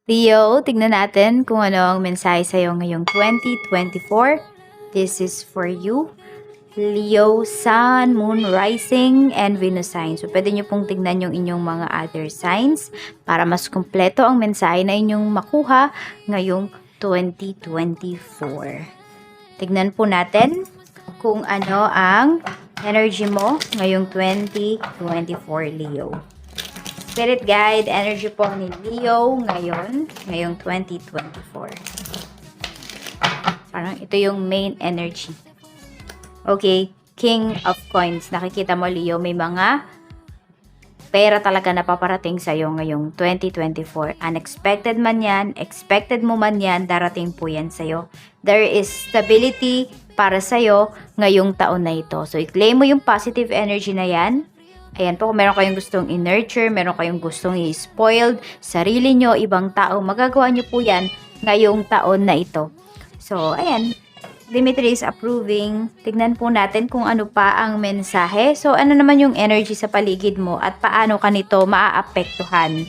Leo, tignan natin kung ano ang mensahe sa'yo ngayong 2024. This is for you. Leo, Sun, Moon, Rising, and Venus sign. So, pwede nyo pong tignan yung inyong mga other signs para mas kumpleto ang mensahe na inyong makuha ngayong 2024. Tignan po natin kung ano ang energy mo ngayong 2024, Leo. Spirit guide, energy po ni Leo ngayong 2024. Parang ito yung main energy. Okay, King of Coins. Nakikita mo, Leo, may mga pera talaga na paparating sa'yo ngayong 2024. Unexpected man yan, expected mo man yan, darating po yan sa'yo. There is stability para sa'yo ngayong taon na ito. So, i-claim mo yung positive energy na yan. Ayan po, kung meron kayong gustong i-nurture, meron kayong gustong i-spoiled, sarili nyo, ibang tao, magagawa nyo po yan ngayong taon na ito. So, ayan, Dimitri is approving. Tignan po natin kung ano pa ang mensahe. So, ano naman yung energy sa paligid mo at paano ka nito maaapektuhan.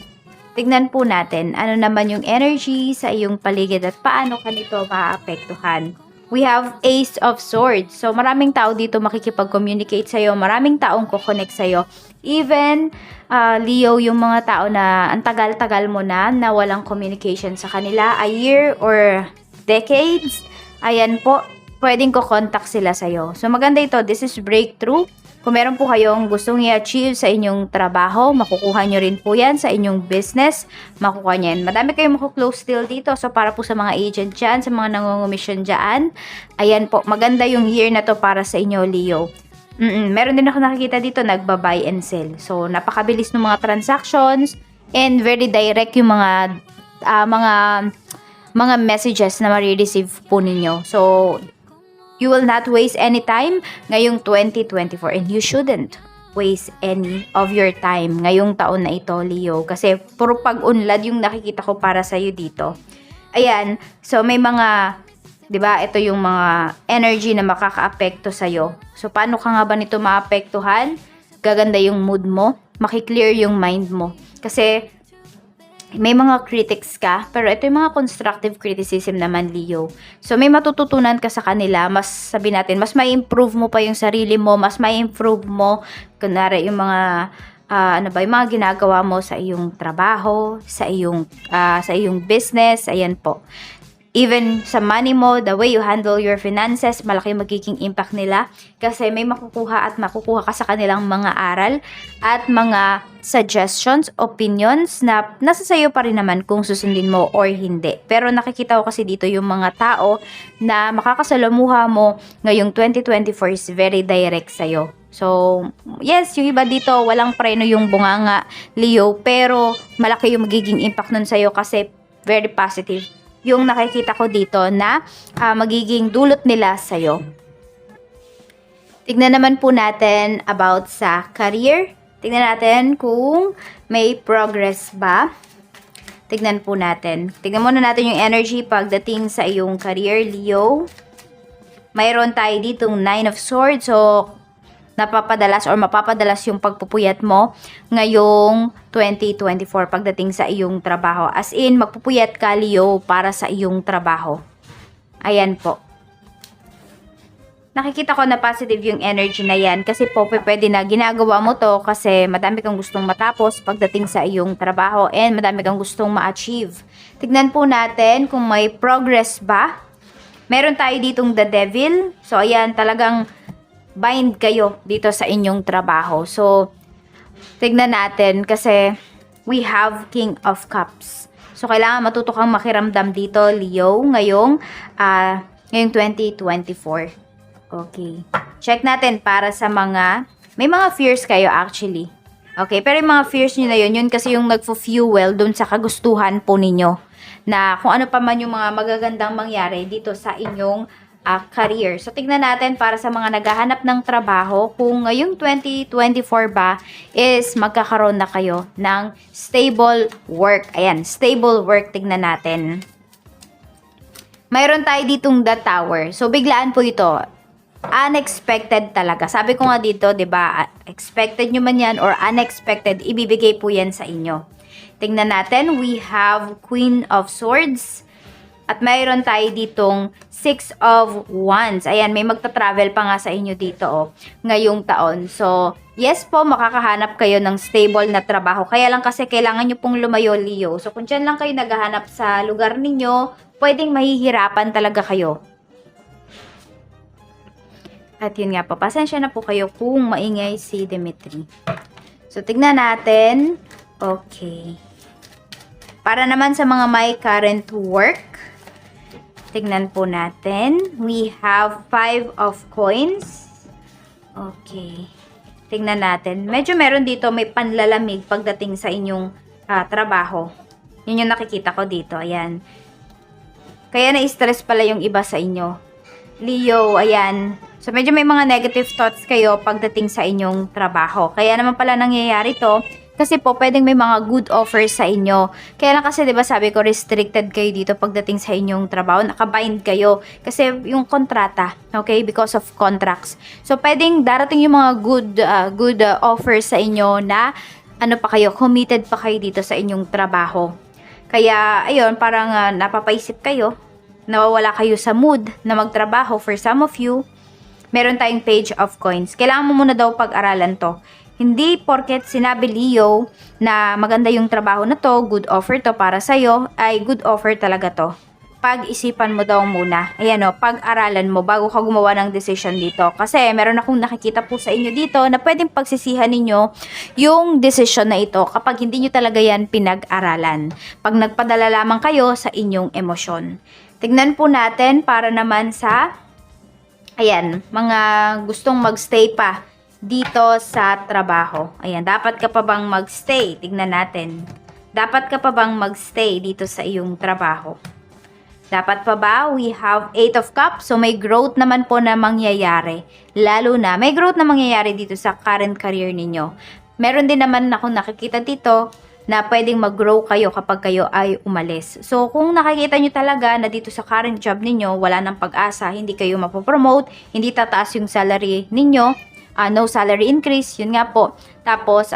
Tignan po natin ano naman yung energy sa iyong paligid at paano ka nito maaapektuhan. We have Ace of Swords. So, maraming tao dito makikipag-communicate sa'yo. Maraming taong kukonect sa'yo. Even, Leo, yung mga tao na ang tagal-tagal mo na walang communication sa kanila, a year or decades, ayan po, pwedeng ko-contact sila sa'yo. So, maganda ito. This is breakthrough. Kung meron po kayong gustong i-achieve sa inyong trabaho, makukuha nyo rin po yan sa inyong business, makukuha nyo yan. Madami kayong makuklose deal dito. So, para po sa mga agent dyan, sa mga nangungumisyon dyan, ayan po, maganda yung year na to para sa inyo, Leo. Meron din ako nakikita dito, nagba-buy and sell. So, napakabilis ng mga transactions and very direct yung mga messages na ma-receive po ninyo. So, you will not waste any time ngayong 2024 and you shouldn't waste any of your time ngayong taon na ito, Leo. Kasi puro pag-unlad yung nakikita ko para sa'yo dito. Ayan, so may mga, di ba, ito yung mga energy na makaka-apekto sa'yo. So, paano ka nga ba nito maapektuhan? Gaganda yung mood mo, makiklear yung mind mo. Kasi, may mga critics ka, pero ito yung mga constructive criticism naman, Leo. So, may matututunan ka sa kanila, mas sabi natin, mas may improve mo pa yung sarili mo, mas may improve mo, kunwari yung mga, yung mga ginagawa mo sa iyong trabaho, sa iyong business, ayan po. Even sa money mo, the way you handle your finances, malaki magiging impact nila kasi may makukuha ka sa kanilang mga aral at mga suggestions, opinions na nasa sayo pa rin naman kung susundin mo or hindi. Pero nakikita ko kasi dito yung mga tao na makakasalamuha mo ngayong 2024 is very direct sa'yo. So, yes, yung iba dito, walang preno yung bunganga, Leo, pero malaki yung magiging impact nun sa'yo kasi very positive yung nakikita ko dito na magiging dulot nila sa'yo. Tignan naman po natin about sa career. Tignan natin kung may progress ba. Tignan po natin. Tignan muna natin yung energy pagdating sa iyong career, Leo. Mayroon tayo ditong 9 of Swords. So, napapadalas or mapapadalas yung pagpupuyat mo ngayong 2024 pagdating sa iyong trabaho. As in, magpupuyat ka, Leo, para sa iyong trabaho. Ayan po. Nakikita ko na positive yung energy na yan kasi po pwede na ginagawa mo to kasi madami kang gustong matapos pagdating sa iyong trabaho and madami kang gustong ma-achieve. Tignan po natin kung may progress ba. Meron tayo ditong the devil. So, ayan, talagang bind kayo dito sa inyong trabaho. So, tignan natin kasi we have King of Cups. So, kailangan matuto kang makiramdam dito, Leo, ngayong 2024. Okay. Check natin para sa may mga fears kayo actually. Okay, pero yung mga fears nyo na yun kasi yung nagfo-fuel dun sa kagustuhan po ninyo. Na kung ano pa man yung mga magagandang mangyari dito sa inyong career. So, tignan natin para sa mga naghahanap ng trabaho kung ngayong 2024 ba is magkakaroon na kayo ng stable work. Ayan, stable work. Tignan natin. Mayroon tayo ditong the tower. So, biglaan po ito. Unexpected talaga. Sabi ko nga dito, 'di ba? Expected nyo man 'yan or unexpected, ibibigay po 'yan sa inyo. Tingnan natin, we have Queen of Swords. At mayroon tayo ditong Six of Wands. Ayan, may magta-travel pa nga sa inyo dito ngayong taon. So, yes po, makakahanap kayo ng stable na trabaho. Kaya lang kasi kailangan nyo pong lumayo, Leo. So, kung dyan lang kayo naghahanap sa lugar ninyo, pwedeng mahihirapan talaga kayo. At yun nga po, pasensya na po kayo kung maingay si Dimitri. So, tignan natin. Okay. Para naman sa mga may current work, tignan po natin. We have 5 of coins. Okay. Tignan natin. Medyo meron dito, may panlalamig pagdating sa inyong trabaho. Yun yung nakikita ko dito. Ayan. Kaya na-stress pala yung iba sa inyo. Leo, ayan. So, medyo may mga negative thoughts kayo pagdating sa inyong trabaho. Kaya naman pala nangyayari to. Kasi po, pwedeng may mga good offers sa inyo. Kaya lang kasi, di ba sabi ko, restricted kayo dito pagdating sa inyong trabaho. Nakabind kayo. Kasi yung kontrata, okay? Because of contracts. So, pwedeng darating yung mga good offers sa inyo na, ano pa kayo, committed pa kayo dito sa inyong trabaho. Kaya, ayun, parang napapaisip kayo. Nawawala kayo sa mood na magtrabaho. For some of you, meron tayong Page of Coins. Kailangan mo muna daw pag-aralan to. Hindi porket sinabi Leo na maganda yung trabaho na to, good offer to para sa'yo, ay good offer talaga to. Pag-isipan mo daw muna. Ayan o, pag-aralan mo bago ka gumawa ng decision dito. Kasi meron akong nakikita po sa inyo dito na pwedeng pagsisihan ninyo yung decision na ito kapag hindi nyo talaga yan pinag-aralan. Pag nagpadala lamang kayo sa inyong emosyon. Tignan po natin para naman sa, ayan, mga gustong magstay pa dito sa trabaho. Ayan, dapat ka pa bang magstay? Tignan natin. Dapat ka pa bang magstay dito sa iyong trabaho? Dapat pa ba? We have 8 of Cups. So, may growth naman po na mangyayari. Lalo na, may growth na mangyayari dito sa current career ninyo. Meron din naman akong nakikita dito na pwedeng mag-grow kayo kapag kayo ay umalis. So, kung nakikita nyo talaga na dito sa current job ninyo, wala ng pag-asa, hindi kayo mapopromote, hindi tataas yung salary ninyo, no salary increase, yun nga po. Tapos,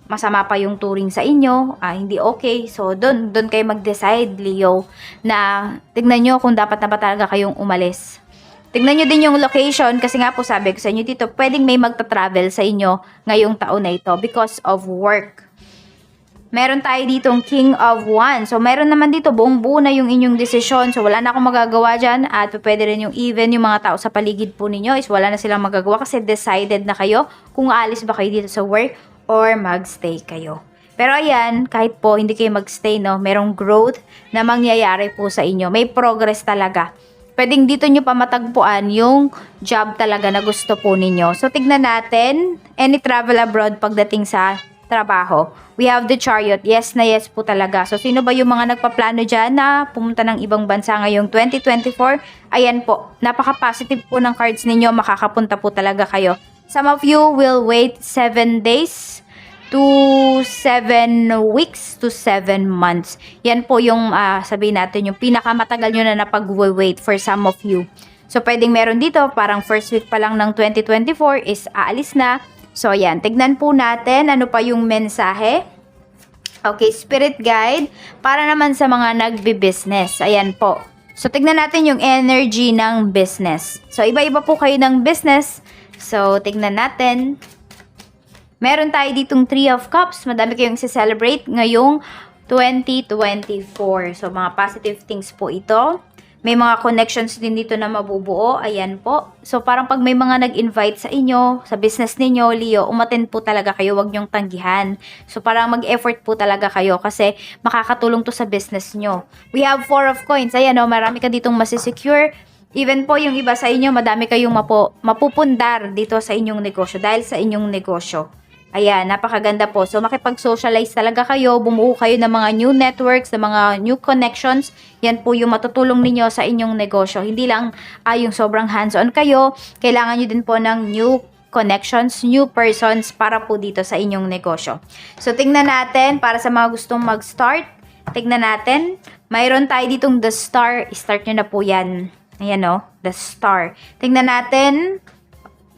masama pa yung turing sa inyo, hindi okay. So, doon kayo mag-decide, Leo, na tignan nyo kung dapat na ba talaga kayong umalis. Tignan nyo din yung location, kasi nga po sabi ko sa inyo dito, pwedeng may magta-travel sa inyo ngayong taon na ito because of work. Meron tayo ditong King of Wands. So, meron naman dito, buong buo na yung inyong desisyon. So, wala na akong magagawa dyan. At pwede rin yung even yung mga tao sa paligid po ninyo is wala na silang magagawa kasi decided na kayo kung aalis ba kayo dito sa work or magstay kayo. Pero ayan, kahit po hindi kayo magstay, no, merong growth na mangyayari po sa inyo. May progress talaga. Pwedeng dito nyo pa matagpuan yung job talaga na gusto po ninyo. So, tignan natin. Any travel abroad pagdating sa trabaho. We have the Chariot. Yes na yes po talaga. So, sino ba yung mga nagpaplano dyan na pumunta ng ibang bansa ngayong 2024? Ayan po. Napaka-positive po ng cards ninyo. Makakapunta po talaga kayo. Some of you will wait 7 days to 7 weeks to 7 months. Yan po yung sabihin natin yung pinakamatagal nyo na napag-wait for some of you. So, pwedeng meron dito. Parang first week pa lang ng 2024 is aalis na. So, ayan. Tignan po natin ano pa yung mensahe. Okay, Spirit Guide. Para naman sa mga nagbi-business. Ayan po. So, tignan natin yung energy ng business. So, iba-iba po kayo ng business. So, tignan natin. Meron tayo ditong 3 of Cups. Madami kayong celebrate ngayong 2024. So, mga positive things po ito. May mga connections din dito na mabubuo. Ayan po. So, parang pag may mga nag-invite sa inyo, sa business ninyo, Leo, umattend po talaga kayo. Huwag nyong tanggihan. So, parang mag-effort po talaga kayo kasi makakatulong to sa business nyo. We have 4 of Coins. Ayan o, marami ka ditong masisecure. Even po yung iba sa inyo, madami kayong mapupundar dito sa inyong negosyo dahil sa inyong negosyo. Ayan, napakaganda po. So, makipag-socialize talaga kayo, bumuo kayo ng mga new networks, ng mga new connections. Yan po yung matutulong ninyo sa inyong negosyo. Hindi lang yung sobrang hands-on kayo. Kailangan nyo din po ng new connections, new persons para po dito sa inyong negosyo. So, tingnan natin para sa mga gustong mag-start. Tingnan natin. Mayroon tayo ditong The Star. Start nyo na po yan. Ayan o, The Star. Tingnan natin.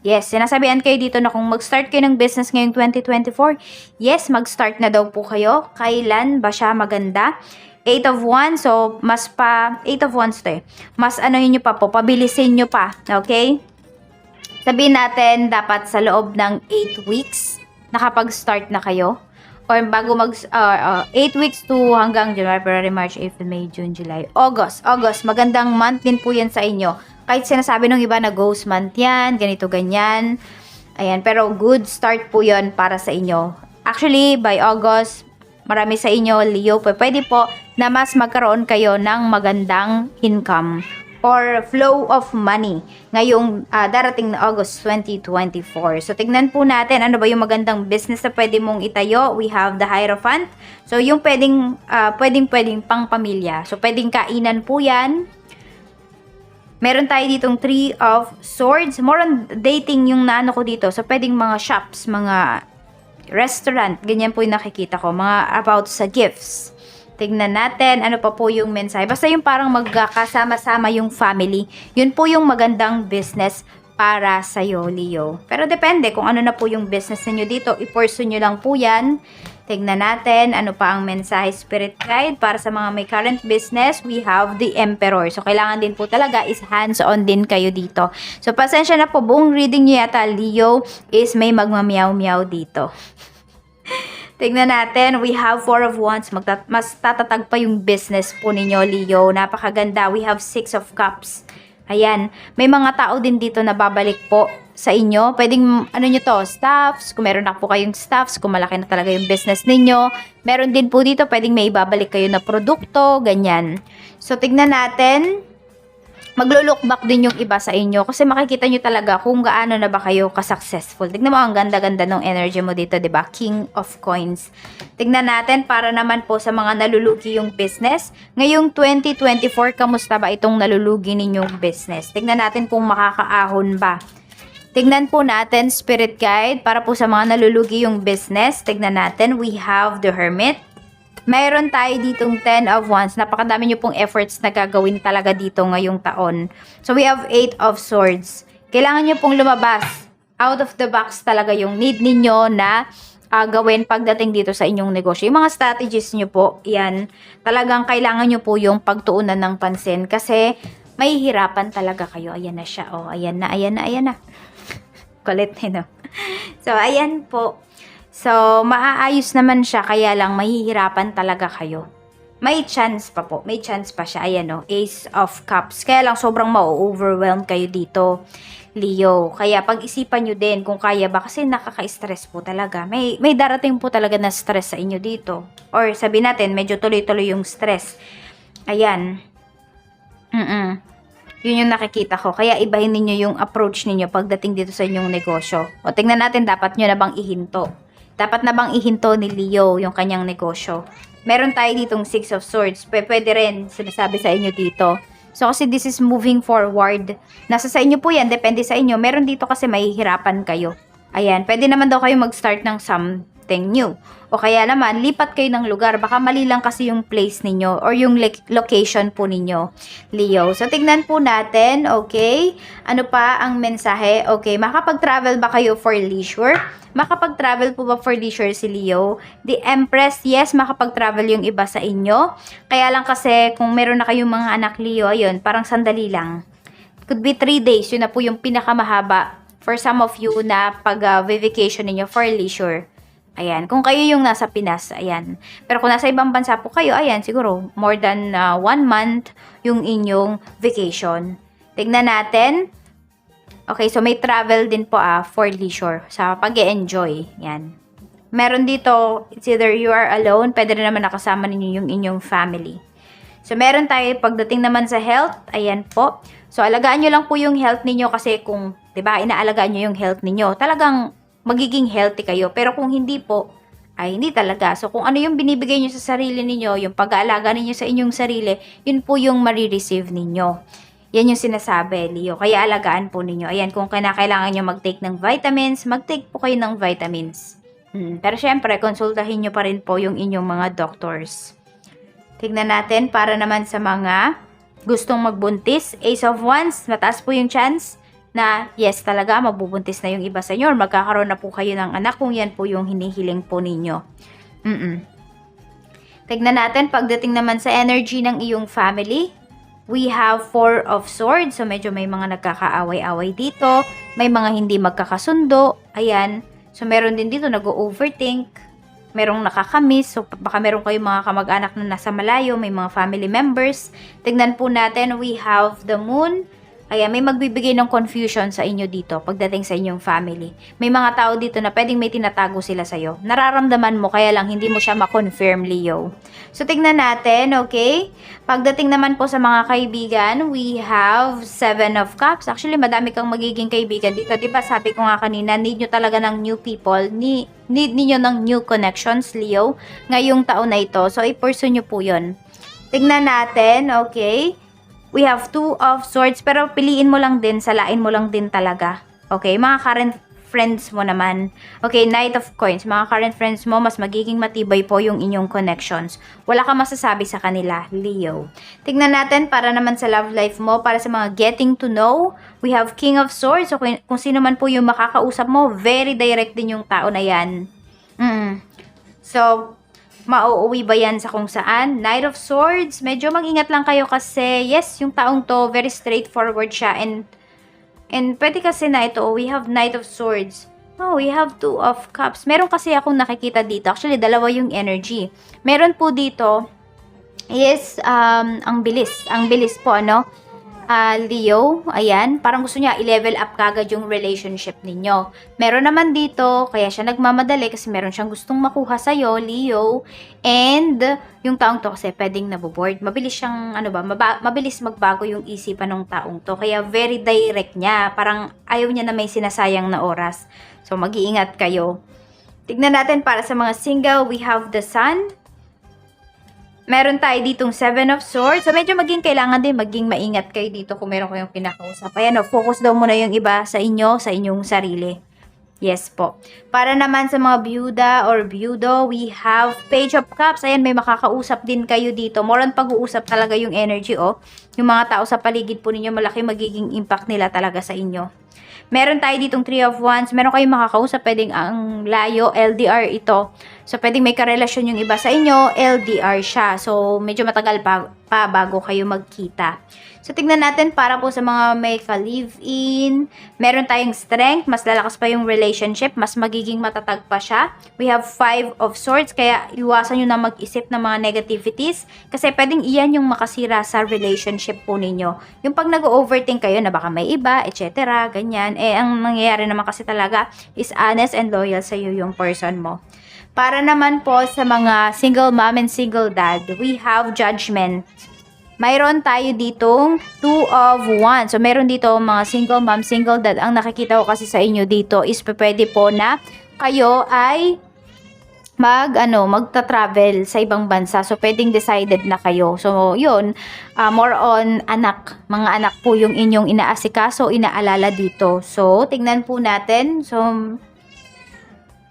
Yes, sinasabihan kayo dito na kung mag-start kayo ng business ngayong 2024, yes, mag-start na daw po kayo. Kailan ba siya maganda? 8 of Wands, so mas pa, 8 of Wands to eh. Mas ano nyo pa po, pabilisin nyo pa, okay? Sabihin natin, dapat sa loob ng 8 weeks, nakapag-start na kayo. Or bago 8 weeks to hanggang January, February, March, April, May, June, July, August. Magandang month din po yan sa inyo. Kahit sinasabi nung iba na ghost month yan, ganito, ganyan. Ayan, pero good start po yon para sa inyo. Actually, by August, marami sa inyo, Leo, pwede po na mas magkaroon kayo ng magandang income or flow of money ngayong darating na August 2024. So, tignan po natin ano ba yung magandang business na pwede mong itayo. We have the Hierophant. So, yung pwedeng pang pamilya. So, pwedeng kainan po yan. Meron tayo ditong 3 of Swords. More on dating yung naano ko dito. So, pwedeng mga shops, mga restaurant. Ganyan po yung nakikita ko. Mga about sa gifts. Tignan natin, ano pa po yung mensahe. Basta yung parang magkakasama-sama yung family. Yun po yung magandang business para sa'yo, Leo. Pero depende kung ano na po yung business ninyo dito. I-pursue nyo lang po yan. Tignan natin, ano pa ang mensahe spirit guide para sa mga may current business. We have the Emperor. So, kailangan din po talaga is hands-on din kayo dito. So, pasensya na po, buong reading nyo yata, Leo, is may magmamiyaw-miyaw dito. Tignan natin, we have 4 of Wands. Mas tatatag pa yung business po ninyo, Leo. Napakaganda. We have 6 of Cups. Ayan. May mga tao din dito na babalik po sa inyo. Pwedeng, ano nyo to, staffs. Kung meron na po kayong staffs, kung malaki na talaga yung business ninyo. Meron din po dito, pwedeng may ibabalik kayo na produkto, ganyan. So, tignan natin. Maglo-look back din yung iba sa inyo kasi makikita nyo talaga kung gaano na ba kayo ka-successful. Tignan mo, ang ganda-ganda ng energy mo dito, 'di ba? King of Coins. Tignan natin para naman po sa mga nalulugi yung business. Ngayong 2024, kamusta ba itong nalulugi ninyong business? Tignan natin kung makakaahon ba. Tignan po natin, Spirit Guide, para po sa mga nalulugi yung business. Tignan natin, we have the Hermit. Mayroon tayo ditong 10 of Wands. Napakadami nyo pong efforts na gagawin talaga dito ngayong taon. So, we have 8 of Swords. Kailangan nyo pong lumabas. Out of the box talaga yung need ninyo na gawin pagdating dito sa inyong negosyo. Yung mga strategies nyo po, yan, talagang kailangan nyo po yung pagtuunan ng pansin. Kasi, may hirapan talaga kayo. Ayan na siya. Oh, ayan na, ayan na, ayan na. Kulit, no? So, ayan po. So, maaayos naman siya, kaya lang mahihirapan talaga kayo. May chance pa po. May chance pa siya. Ayan o, Ace of Cups. Kaya lang sobrang ma-overwhelm kayo dito, Leo. Kaya pag-isipan nyo din kung kaya ba. Kasi nakaka-stress po talaga. May darating po talaga na stress sa inyo dito. Or sabi natin, medyo tuloy-tuloy yung stress. Ayan. Yun yung nakikita ko. Kaya ibahin ninyo yung approach ninyo pagdating dito sa inyong negosyo. O tingnan natin, dapat nyo na bang ihinto? Dapat na bang ihinto ni Leo yung kanyang negosyo? Meron tayo ditong 6 of Swords. Pwede rin, sinasabi sa inyo dito. So, kasi this is moving forward. Nasa sa inyo po yan, depende sa inyo. Meron dito kasi mahihirapan kayo. Ayan, pwede naman daw kayo mag-start ng something new. O kaya naman, lipat kayo ng lugar. Baka mali lang kasi yung place ninyo or yung location po ninyo, Leo. So, tignan po natin, okay? Ano pa ang mensahe? Okay, makapag-travel ba kayo for leisure? Makapag-travel po ba for leisure si Leo? The Empress, yes, makapag-travel yung iba sa inyo. Kaya lang kasi, kung meron na kayong mga anak, Leo, ayun, parang sandali lang. Could be 3 days, yun na po yung pinakamahaba for some of you na pag-vacation ninyo for leisure. Ayan, kung kayo yung nasa Pinas, ayan. Pero kung nasa ibang bansa po kayo, ayan, siguro more than 1 month yung inyong vacation. Tignan natin. Okay, so may travel din po for leisure, sa pag-e-enjoy. Yan. Meron dito, it's either you are alone, pwede rin naman nakasama ninyo yung inyong family. So, meron tayo pagdating naman sa health, ayan po. So, alagaan nyo lang po yung health ninyo kasi kung, 'di ba, inaalagaan nyo yung health ninyo, talagang magiging healthy kayo. Pero kung hindi po, ay hindi talaga. So, kung ano yung binibigay nyo sa sarili ninyo, yung pag-aalaga ninyo sa inyong sarili, yun po yung marireceive ninyo. Yan yung sinasabi, Leo. Kaya alagaan po ninyo. Ayan, kung kailangan nyo mag-take ng vitamins, mag-take po kayo ng vitamins. Pero syempre, konsultahin nyo pa rin po yung inyong mga doctors. Tignan natin para naman sa mga gustong magbuntis. Ace of Wands, mataas po yung chance. na yes talaga, mabubuntis na yung iba sa inyo or magkakaroon na po kayo ng anak kung yan po yung hinihiling po ninyo. Tignan natin, pagdating naman sa energy ng iyong family, we have Four of Swords. So, medyo may mga nagkakaaway-away dito. May mga hindi magkakasundo. Ayan. So, meron din dito nag-overthink. Merong nakakamiss. So, baka meron kayong mga kamag-anak na nasa malayo. May mga family members. Tignan po natin, we have the Moon. Ayan, may magbibigay ng confusion sa inyo dito pagdating sa inyong family. May mga tao dito na pwedeng may tinatago sila sa'yo. Nararamdaman mo, kaya lang hindi mo siya ma-confirm, Leo. So, tignan natin, okay? Pagdating naman po sa mga kaibigan, we have Seven of Cups. Actually, madami kang magiging kaibigan dito. Diba, sabi ko nga kanina, need nyo talaga ng new people. Need niyo ng new connections, Leo, ngayong taon na ito. So, i-pursue nyo po yun. Tignan natin, okay? We have Two of Swords, pero piliin mo lang din, salain mo lang din talaga. Okay, mga current friends mo naman. Okay, Knight of Coins. Mga current friends mo, mas magiging matibay po yung inyong connections. Wala kang masasabi sa kanila, Leo. Tignan natin para naman sa love life mo, para sa mga getting to know. We have King of Swords. So, kung sino man po yung makakausap mo, very direct din yung tao na yan. So, mauuwi ba yan sa kung saan? Knight of Swords, medyo mag-ingat lang kayo kasi, yes, yung taong to, very straightforward siya. And pwede kasi na ito, we have Knight of Swords. Oh, we have Two of Cups. Meron kasi akong nakikita dito. Actually, dalawa yung energy. Meron po dito, is, ang bilis. Ang bilis po, ano? Leo, ayan, parang gusto niya i-level up kagad yung relationship ninyo. Meron naman dito, kaya siya nagmamadali kasi meron siyang gustong makuha sa'yo, Leo. And, yung taong to kasi pwedeng naboboard. Mabilis siyang, mabilis magbago yung isipan ng taong to. Kaya very direct niya. Parang ayaw niya na may sinasayang na oras. So, mag-iingat kayo. Tignan natin para sa mga single, we have the Sun. Meron tayo ditong Seven of Swords. So, medyo kailangan din maging maingat kayo dito kung meron kayong kinakausap. Ayan, focus daw muna yung iba sa inyo, sa inyong sarili. Yes po. Para naman sa mga byuda or byudo, we have Page of Cups. Ayan, may makakausap din kayo dito. More on pag-uusap talaga yung energy, oh. Yung mga tao sa paligid po ninyo, malaki magiging impact nila talaga sa inyo. Meron tayo ditong Three of Wands. Meron kayong makakausap, pwedeng ang layo, LDR ito. So, pwedeng may karelasyon yung iba sa inyo, LDR siya. So, medyo matagal pa bago kayo magkita. So, tignan natin para po sa mga may ka-live-in. Meron tayong strength, mas lalakas pa yung relationship, mas magiging matatag pa siya. We have Five of Swords, kaya iwasan nyo na mag-isip ng mga negativities. Kasi pwedeng iyan yung makasira sa relationship po ninyo. Yung pag nag-overthink kayo na baka may iba, etc. Ganyan. Ang nangyayari naman kasi talaga is honest and loyal sa iyo yung person mo. Para naman po sa mga single mom and single dad, we have Judgment. Mayroon tayo ditong Two of Wands. So, meron dito mga single mom, single dad. Ang nakikita ko kasi sa inyo dito is pwede po na kayo ay magta-travel sa ibang bansa. So, pwedeng decided na kayo. So, yun, more on anak. Mga anak po yung inyong inaasikaso, inaalala dito. So, tingnan po natin. So,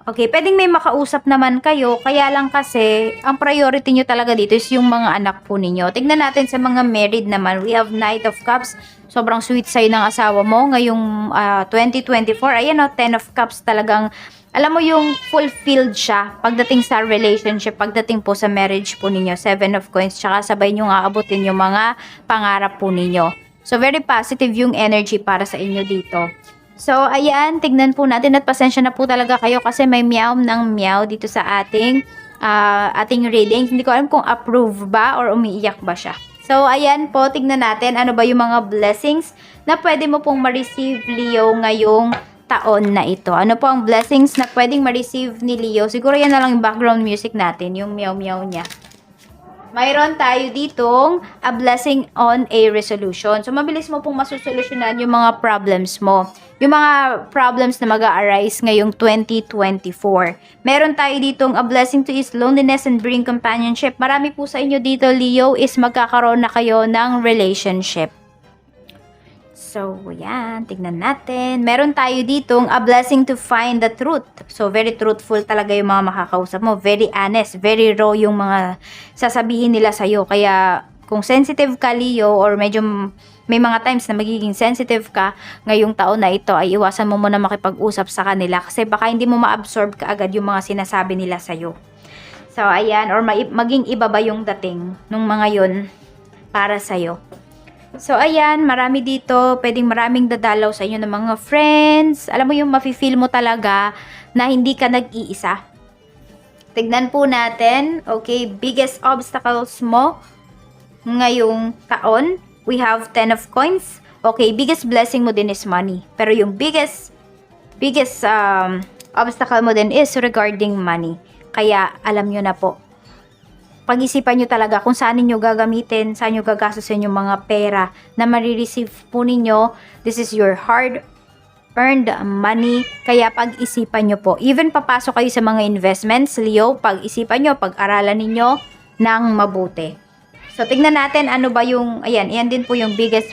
okay, pwedeng may makausap naman kayo, kaya lang kasi, ang priority nyo talaga dito is yung mga anak po ninyo. Tignan natin sa mga married naman, we have Knight of Cups. Sobrang sweet sa'yo ng asawa mo ngayong 2024. Ayan o, Ten of Cups talagang, alam mo yung fulfilled siya pagdating sa relationship, pagdating po sa marriage po ninyo. Seven of Coins, tsaka sabay nyo aabutin yung mga pangarap po ninyo. So, very positive yung energy para sa inyo dito. So, ayan, tignan po natin at pasensya na po talaga kayo kasi may meow ng meow dito sa ating reading. Hindi ko alam kung approve ba or umiiyak ba siya. So, ayan po, tignan natin ano ba yung mga blessings na pwede mo pong ma-receive, Leo, ngayong taon na ito. Ano po ang blessings na pwedeng ma-receive ni Leo? Siguro yan na lang yung background music natin, yung meow-meow niya. Mayroon tayo ditong a blessing on a resolution. So, mabilis mo pong masusolusyonan yung mga problems mo. Yung mga problems na mag-a-arise ngayong 2024. Meron tayo ditong a blessing to is loneliness and bring companionship. Marami po sa inyo dito, Leo, is magkakaroon na kayo ng relationship. So, yan. Tignan natin. Meron tayo ditong a blessing to find the truth. So, very truthful talaga yung mga makakausap mo. Very honest. Very raw yung mga sasabihin nila sa'yo. Kaya, Kung sensitive ka, Leo, or medyo may mga times na magiging sensitive ka ngayong taon na ito, ay iwasan mo muna makipag-usap sa kanila kasi baka hindi mo ma-absorb kaagad yung mga sinasabi nila sa'yo. So, ayan, or maging iba ba yung dating nung mga yun para sa'yo. So, ayan, marami dito, pwedeng maraming dadalaw sa inyo ng mga friends. Alam mo yung mafe-feel mo talaga na hindi ka nag-iisa. Tignan po natin, okay, biggest obstacles mo ngayong taon. We have 10 of coins. Okay, biggest blessing mo din is money. Pero yung biggest obstacle mo din is regarding money. Kaya, alam nyo na po, pag-isipan nyo talaga kung saan ninyo gagamitin, saan nyo gagastusin yung mga pera na marireceive po ninyo. This is your hard-earned money. Kaya pag-isipan nyo po. Even papasok kayo sa mga investments, Leo, pag-isipan nyo, pag-aralan ninyo ng mabuti. So, tignan natin ano ba yung, ayan din po yung biggest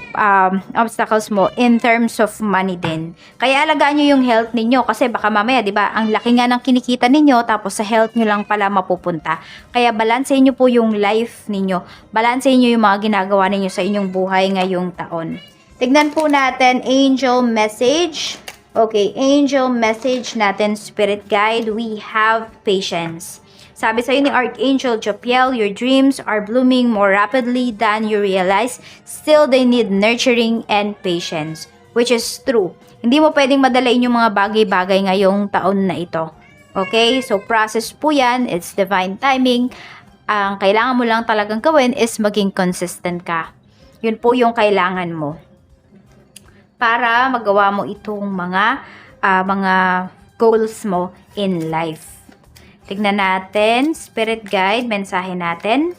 obstacles mo in terms of money din. Kaya alagaan nyo yung health ninyo kasi baka mamaya, di ba, ang laki nga ng kinikita ninyo tapos sa health nyo lang pala mapupunta. Kaya balansehin nyo po yung life ninyo. Balansehin nyo yung mga ginagawa ninyo sa inyong buhay ngayong taon. Tignan po natin, angel message. Okay, angel message natin, spirit guide. We have patience. Sabi sa'yo ni Archangel Jophiel, your dreams are blooming more rapidly than you realize. Still, they need nurturing and patience. Which is true. Hindi mo pwedeng madalain yung mga bagay-bagay ngayong taon na ito. Okay? So, process po yan. It's divine timing. Ang kailangan mo lang talagang gawin is maging consistent ka. Yun po yung kailangan mo. Para magawa mo itong mga goals mo in life. Tignan natin, spirit guide, mensahe natin.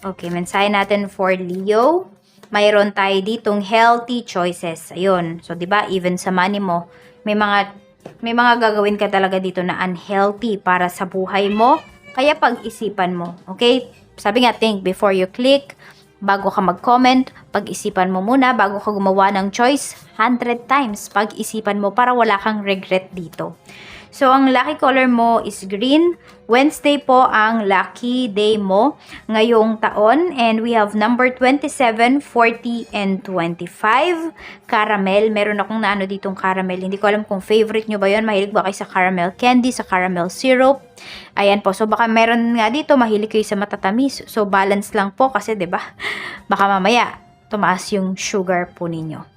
Okay, mensahe natin for Leo. Mayroon tayo ditong healthy choices. Ayun. So, 'di ba, even sa money mo, may mga gagawin ka talaga dito na unhealthy para sa buhay mo. Kaya pag-isipan mo. Okay? Sabi nga, think before you click. Bago ka mag-comment, pag-isipan mo muna bago ka gumawa ng choice. 100 times pag-isipan mo para wala kang regret dito. So, ang lucky color mo is green. Wednesday po ang lucky day mo ngayong taon. And we have number 27, 40, and 25. Caramel. Meron akong naano ditong caramel. Hindi ko alam kung favorite nyo ba yun. Mahilig ba kayo sa caramel candy, sa caramel syrup? Ayan po. So, baka meron nga dito, mahilig kayo sa matatamis. So, balance lang po kasi, 'di ba? Baka mamaya, tumaas yung sugar po ninyo.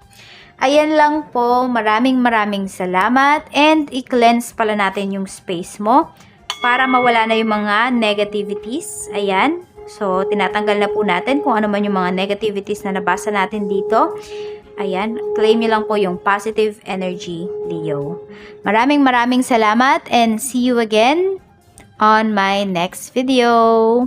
Ayan lang po, maraming salamat and i-cleanse pala natin yung space mo para mawala na yung mga negativities. Ayan, so tinatanggal na po natin kung ano man yung mga negativities na nabasa natin dito. Ayan, claim nyo lang po yung positive energy, Leo. Maraming salamat and see you again on my next video.